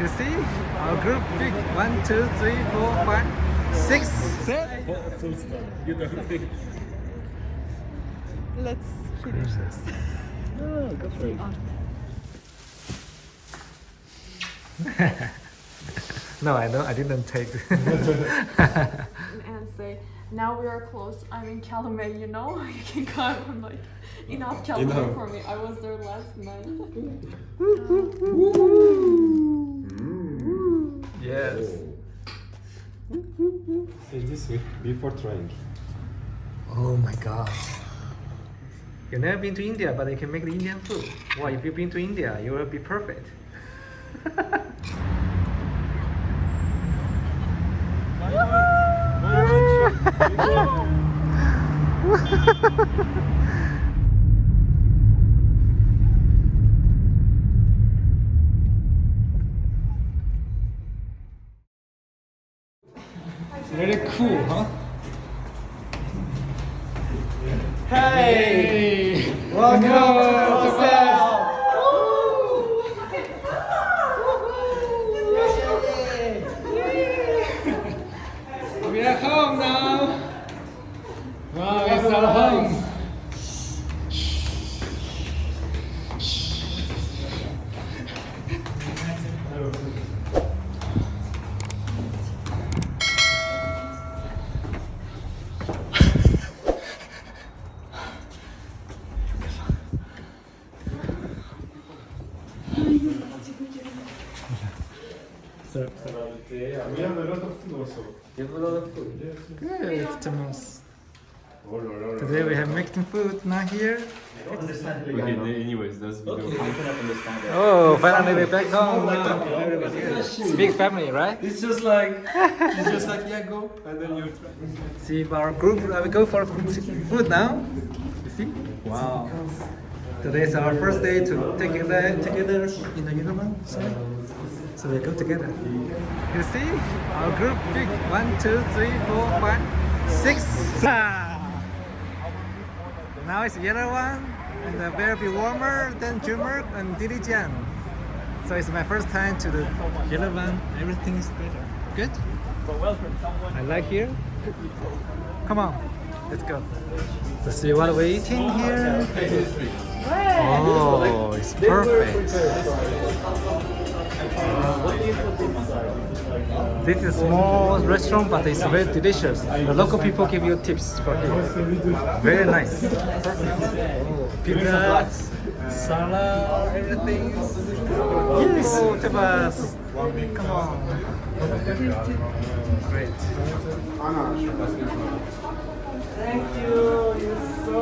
You see, our group big. 1, 2, 3, 4, 5, 6, 7. Full stop. You don't think? Let's finish this. Oh, go for it. No, I know. I didn't take. And say, now we are close. I'm in Calumet, you know? You can come. I'm like, enough Calumet for me. I was there last night. Yes. Say this before trying. Oh my God. You've never been to India, but you can make the Indian food. Well, if you've been to India, you will be perfect. Very cool, huh? Hey! Welcome to the hostel! We are home now! Wow, it's our home! So, We have a lot of food also. you have a lot of food. Yes. Good, Thomas. Oh, no, no, no. Today we have Mexican food now here. Okay, anyways, that's video. Oh, finally we're back home now. It's a big family, right? It's just like, yeah, go, and then you try. See our group, we go for food now. You see? Wow. Today is our first day to take it together in the Yerevan. So we go together. You see? Our group big. 1, 2, 3, 4, 5, 6. Now it's Yerevan and a very bit warmer than Jumurk and Dilijan. So it's my first time to the Yerevan. Everything is better. Good? I like here. Come on, let's go. To see what we're eating here. Oh, it's perfect. This is a small restaurant, but it's very delicious. The local people give you tips for it. Very nice. Pizza, salad, everything. Yes. Oh, Tabas. Come on. Great. Thank you. You're so.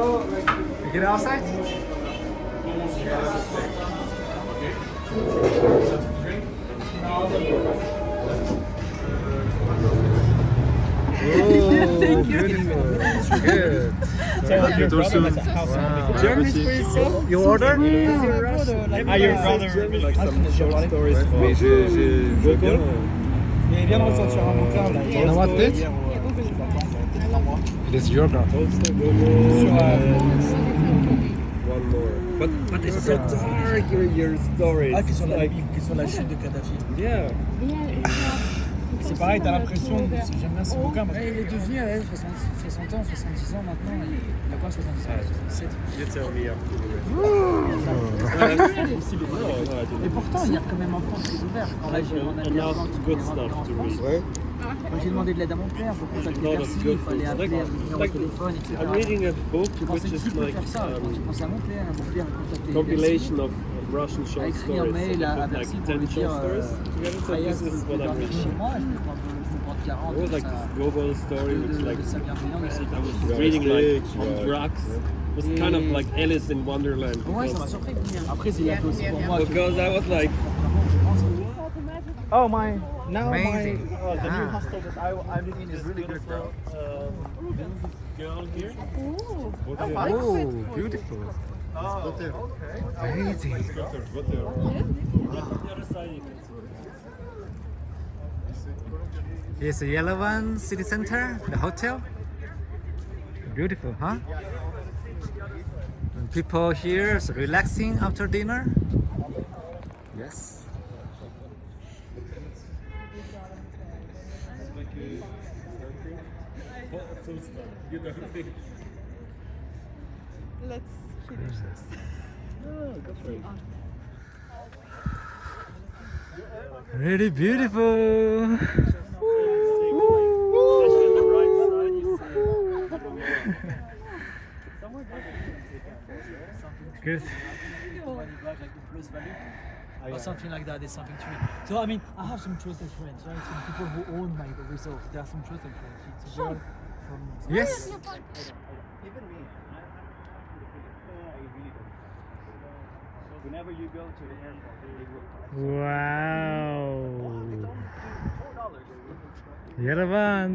You get outside? Oh, beautiful. Good. German for yourself? You order? Your brother like some short stories for Google. You know what this? It is yogurt. One more. But it's so dark, your stories. Ah, qui sont la chute de Kadhafi. Yeah. C'est pareil, t'as l'impression, j'aime bien ce bouquin, mais il est devenu 60 ans, 70 ans maintenant, il a quoi 70 ans, 67. You tell me after. Et pourtant, il y a quand même en France des ouverts. Quand là, j'ai demandé quand j'ai demandé de l'aide à mon père pour contacter Bercy, il fallait appeler un numéro de téléphone, etc. I'm reading a book Je pensais which que is tu peux like faire ça, quand tu pensais à mon père contacter compilation of Russian a short écrit un stories. mail So à they put Bercy like pour lui 10 dire short stories together. So this is what I'm chez reading. moi, je me prends 40. It was like this global story which like de sa bienveillance, I was reading like on drugs. It was kind of like Alice in Wonderland. Ouais, ça m'a surpris. Après, il a fait aussi pour moi. Because I was like, Oh my! Amazing. the new hostel that I live in is really good now. Girl here. Oh, beautiful. Amazing. Here's the Yerevan City Center, the hotel. Beautiful, huh? And people here is relaxing after dinner. Yes. Full stop. You don't think? Let's finish this. No, go for it. Really beautiful. Good. Like the plus value or something like that. There's something to it. So I mean, I have some trusted friends, right? Some people who own my resort. There are some trusted friends. It's a girl from Yes. Even me, I really don't. Whenever you go to the airport, they will. Wow. $4. Yerevan.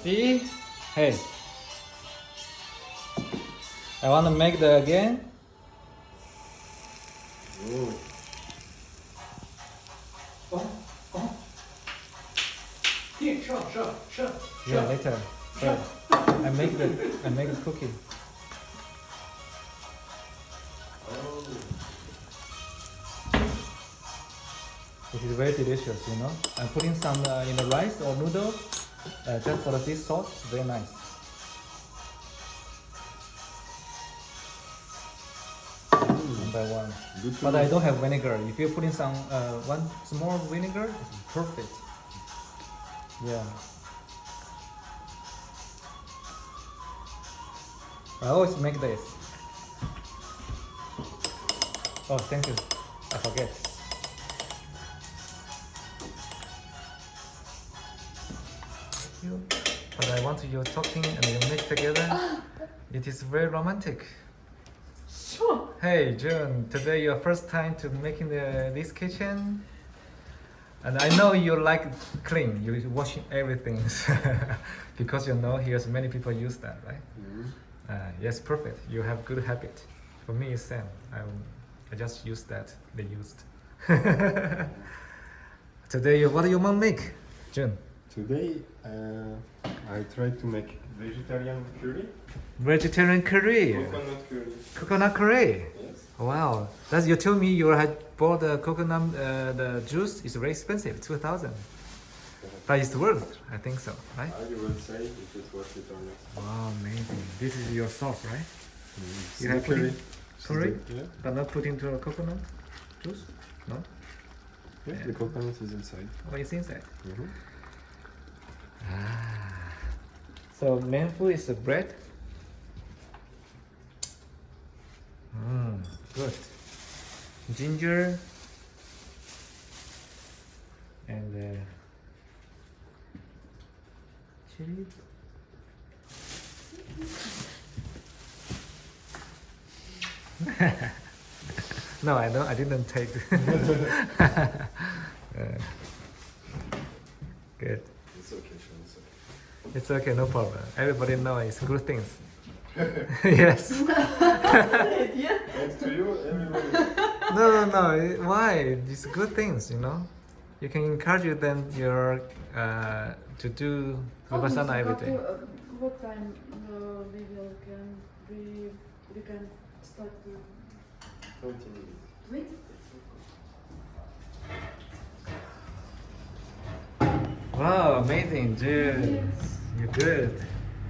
See? Hey. I want to make the again. Here, sure. Yeah, later. But I make the cookie. It is very delicious, you know. I'm putting some in the rice or noodle, just for the fish sauce. It's very nice. One by one. But I don't have vinegar. If you put in some one small vinegar, it's perfect. Yeah. I always make this. Oh, thank you. I forget. But I want you talking and you mix together. It is very romantic. Sure. Hey June, today your first time to making this kitchen, and I know you like clean. You washing everything because you know here's many people use that, right? Yes, perfect. You have good habit. For me, it's same. I just use that they used. Today, what do you want to make, June? Today, I tried to make vegetarian curry. Vegetarian curry. Coconut curry. Coconut curry. Yes. Wow. That's you told me you had bought the coconut the juice is very expensive, 2,000. But it's worth, I think so, right? I will say if it's worth it or not. Wow, amazing. This is your sauce, right? It's You the have put curry. in curry, Yeah. but not put into a coconut juice? No? Yeah, Yeah. the coconut is inside. Oh, it's inside. Mhm. So main food is the bread. Good. Ginger and chili. No, I don't. I didn't take. Good. It's okay, Sean, it's okay. It's okay, no problem. Everybody knows it's good things. Yes. Thanks to you, everybody. No. Why? It's good things, you know. You can encourage them to do vipassana every day. What time we can start to 20 minutes. wait? Wow, amazing, dude. You're good.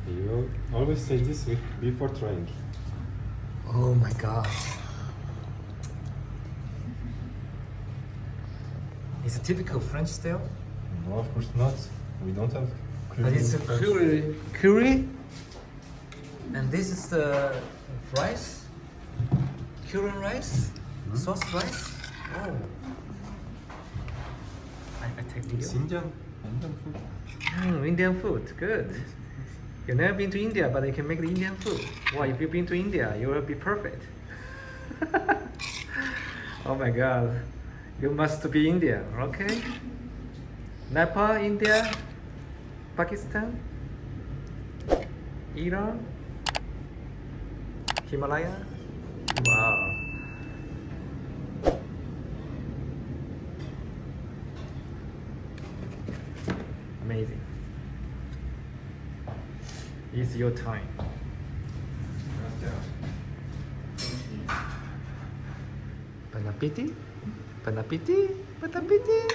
You always say this before trying. Oh my god. It's a typical French style. No, of course not. We don't have curry. But it's a in French. curry. And this is the rice. Curry rice. Sauce rice. Oh. I take It's video. Indian food. Indian food. Good. You've never been to India, but you can make the Indian food. Wow, if you've been to India, you will be perfect. Oh my god. You must be India, okay? Nepal, India, Pakistan, Iran, Himalaya. Wow. Amazing. It's your time. Bon appétit. Bon appétit. Bon appétit.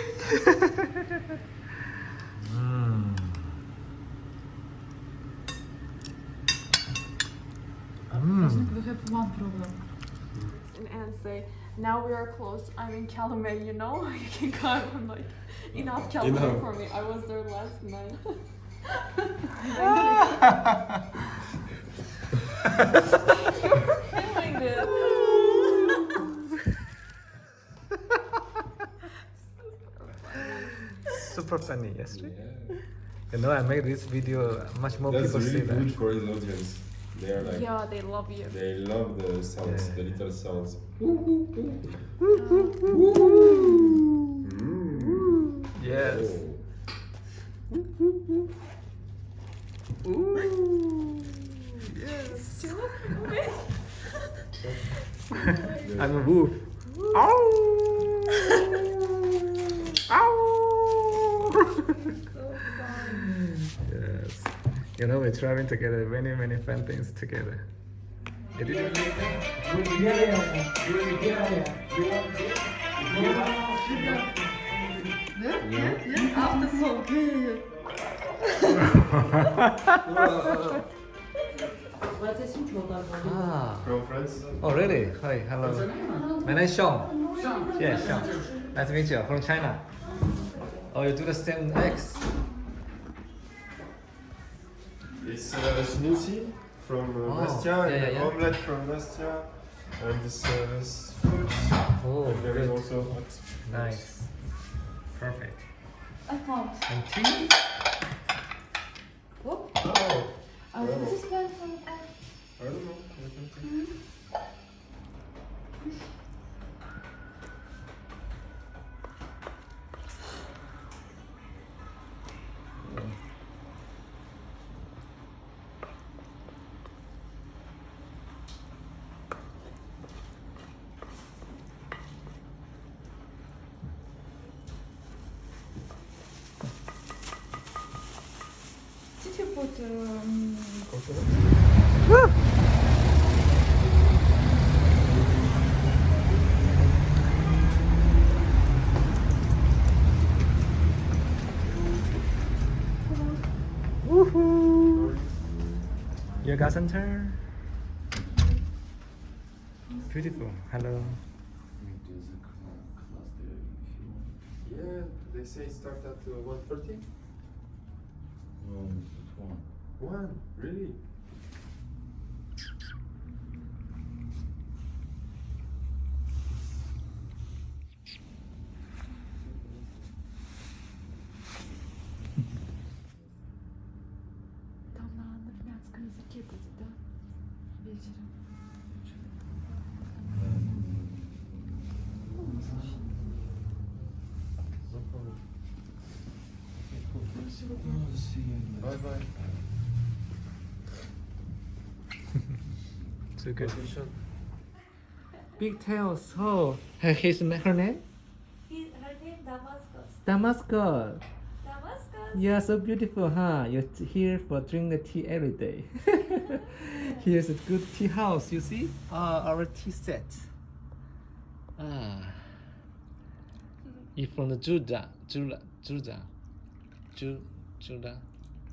I think we have one problem. And say, now we are close. I'm in Calumet, you know? You can come. I'm like, enough Calumet for me. I was there last night. You're feeling this. Super funny, yes. You know, I made this video, much more That's people see really that. good for his audience. They are like, Yeah, they love you. they love the sounds, the little sounds. Yes. Yes. I'm a wolf. Ow! Ow! Yes. You know, we're traveling together, many fun things together. You did it? After so good. Ah. From France? Oh, really? Hi, hello. My name is Sean. Yeah, Sean. Nice to meet you. From China. Oh, you do the same eggs? It's a smoothie from Nastia, yeah, and yeah. omelette from Nastia, and this fruit. Oh, And there is good. also hot. Nice. Perfect. I found. And tea? Whoop. Oh, This is bad for the phone. I don't know. I can take- Did you put Woohoo! Yoga center. Beautiful. Hello. Yeah, they say start at 1:30. One, really? там на армянском языке будет, да? Вечером. Bye bye. So good. Big tails. Oh, her name? Her name Damascus. Damascus. Damascus. Yeah, so beautiful, huh? You're here for drink the tea every day. Here's a good tea house, you see? Our tea set. You're from the Judah.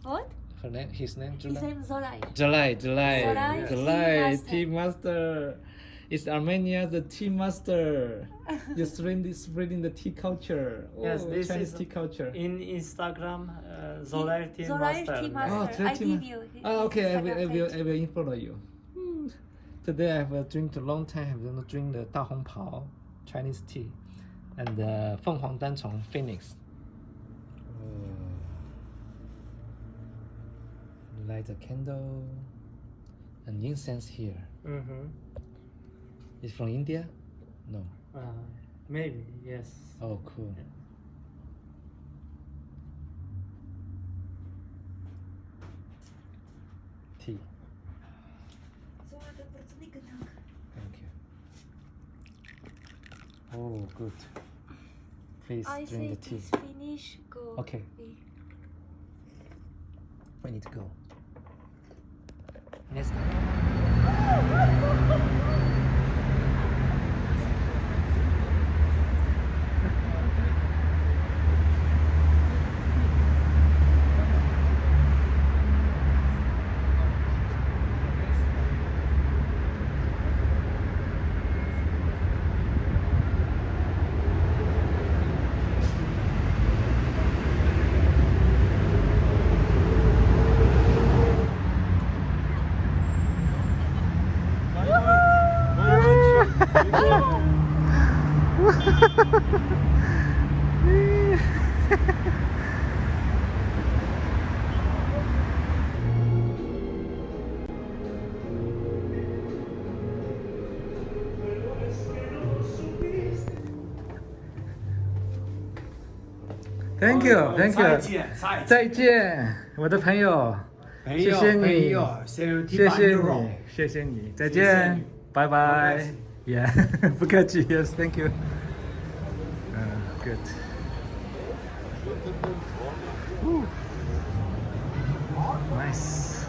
What? Her name, his name, His name Zolai. July, Zolai, tea master. It's Armenia, the tea master. You're spreading the tea culture. Yes, this Chinese is tea culture. in Instagram, Zolair Team Zolair Master. Tea Master. Oh, I tea give ma- you. his Okay, Instagram I will follow you. Today I have drink a long time. I'm gonna drink the Da Hong Pao Chinese tea and the Feng Huang Dan Chong Phoenix. Light a candle and incense here. Mm-hmm. It's from India? No. Maybe, yes. Oh, cool. Tea. Thank you. Oh, good. Please I drink the say tea. it's finish, go. Okay. We need to go. Next time. Thank you, thank you. 再见。再见，我的朋友。谢谢你，谢谢你，谢谢你，再见，拜拜。Yeah， 不客气。Yes, thank you. Good. Nice.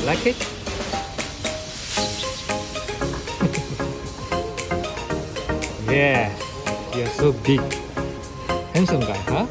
Like it? Yeah, you're so big. Handsome guy, huh?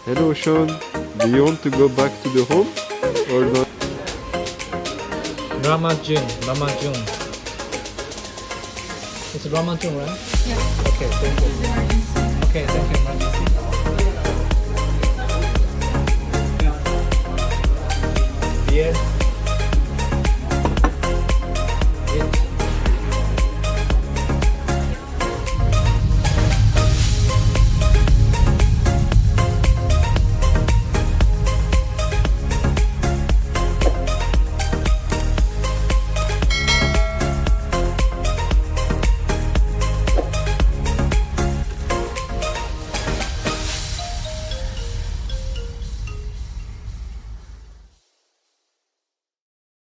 Hello Sean, do you want to go back to the home or not? Ramajun. It's Ramajun, right? Yeah. Okay, thank you. Okay, thank you, emergency. Yeah.